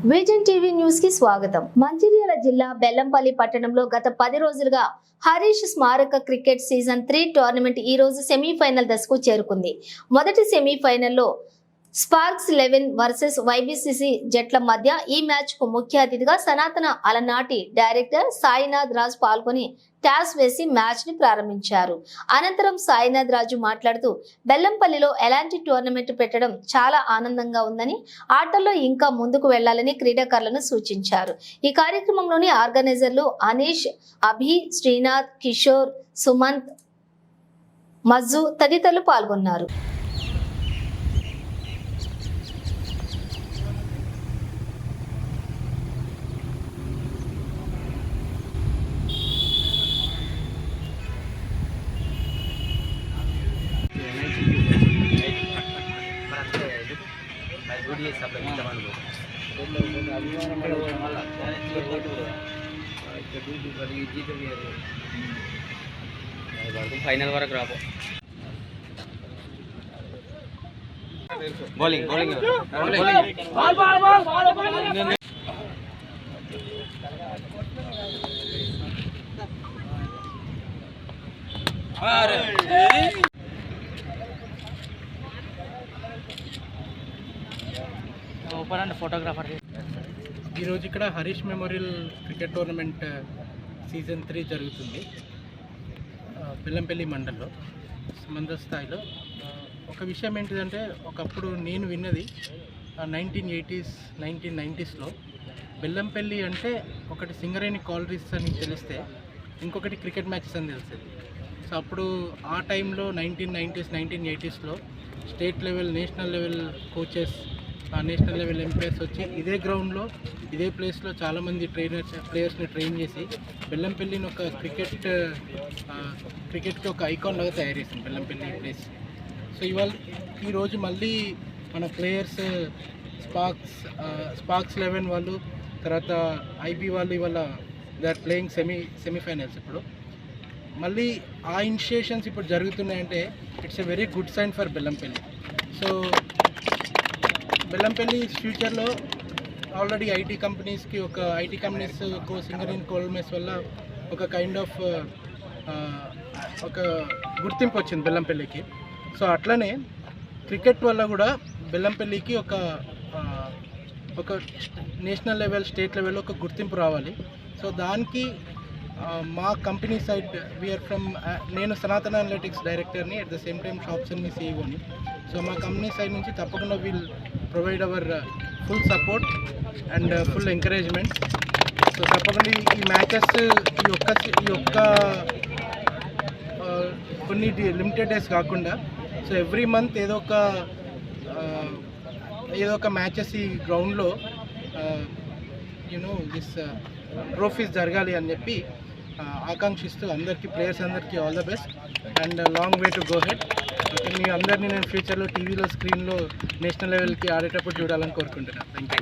Vision TV news కి స్వాగతం. మంచిర్యాల జిల్లా బెల్లంపల్లి పట్టణంలో గత 10 రోజులుగా హరీష్ స్మారక క్రికెట్ సీజన్ 3 టోర్నమెంట్ ఈ రోజు సెమీఫైనల్ దశకు చేరుకుంది. మొదటి సెమీఫైనల్లో స్పార్క్స్ 11 వర్సెస్ వైబీసీసీ జట్ల మధ్య ఈ మ్యాచ్ కు ముఖ్య అతిథిగా సనాతన అలనాటి డైరెక్టర్ సాయినాథ్ రాజ్ పాల్గొని టాస్ వేసి మ్యాచ్ ని ప్రారంభించారు. అనంతరం సాయినాథ్ రాజు మాట్లాడుతూ బెల్లంపల్లిలో ఎలాంటి టోర్నమెంట్ పెట్టడం చాలా ఆనందంగా ఉందని, ఆటల్లో ఇంకా ముందుకు వెళ్లాలని క్రీడాకారులను సూచించారు. ఈ కార్యక్రమంలోని ఆర్గనైజర్లు అనీష్, అభి, శ్రీనాథ్, కిషోర్, సుమంత్, మజ్జు తదితరులు పాల్గొన్నారు. फाइनल वरक राबो bowling bowling ball ball ball ball अरे ऊपर अंड फोटोग्राफर ఈరోజు ఇక్కడ Harish memorial cricket tournament season 3 జరుగుతుంది. బెల్లంపల్లి మండల్లో మండల స్థాయిలో. ఒక విషయం ఏంటిదంటే, ఒకప్పుడు నేను విన్నది 1980s 1990sలో బెల్లంపల్లి అంటే ఒకటి సింగరేణి కాలరీస్ అని తెలిస్తే ఇంకొకటి క్రికెట్ మ్యాచెస్ అని తెలిసేది. సో అప్పుడు ఆ టైంలో 1990s 1980sలో state level, national level coaches, national level umpires వచ్చి ఇదే గ్రౌండ్లో, ఇదే ప్లేస్లో చాలామంది ప్లేయర్స్ని ట్రైన్ చేసి బెల్లంపల్లిని ఒక క్రికెట్కి ఒక ఐకాన్ లాగా తయారు చేసింది బెల్లంపల్లి ప్లేస్. సో ఈరోజు మళ్ళీ మన ప్లేయర్స్ స్పార్క్స్ 11 వాళ్ళు, తర్వాత ఐబీ వాళ్ళు ఇవాళ దే ఆర్ ప్లేయింగ్ సెమీఫైనల్స్. ఇప్పుడు మళ్ళీ ఆ ఇనిషియేషన్స్ ఇప్పుడు జరుగుతున్నాయంటే it's a very good sign for Bellampalli. So Bellampalli ఫ్యూచర్లో already IT companies Singareni coal మెస్ వల్ల ఒక కైండ్ ఆఫ్ ఒక గుర్తింపు వచ్చింది బెల్లంపల్లికి. సో అట్లనే క్రికెట్ వల్ల కూడా బెల్లంపల్లికి ఒక నేషనల్ లెవెల్, స్టేట్ లెవెల్లో ఒక గుర్తింపు రావాలి. సో దానికి మా కంపెనీ సైడ్ నేను సనాతన అనలిటిక్స్ డైరెక్టర్ని, at the same time shops అన్ని సీఈఓని. సో మా కంపెనీ సైడ్ నుంచి తప్పకుండా will provide our full support and full encouragement. So తప్పకుండా ఈ మ్యాచెస్ ఈ ఒక్క కొన్ని లిమిటెడ్ డేస్ కాకుండా, సో ఎవ్రీ మంత్ ఏదో ఒక మ్యాచెస్ ఈ గ్రౌండ్లో దిస్ ట్రోఫీస్ జరగాలి అని చెప్పి ఆకాంక్షిస్తూ అందరికీ, ప్లేయర్స్ అందరికీ all the best and long way to go ahead. మీ అందరినీ నేను ఫ్యూచర్లో టీవీలో, స్క్రీన్లో నేషనల్ లెవెల్కి ఆడేటప్పుడు చూడాలని కోరుకుంటున్నాను. Thank you.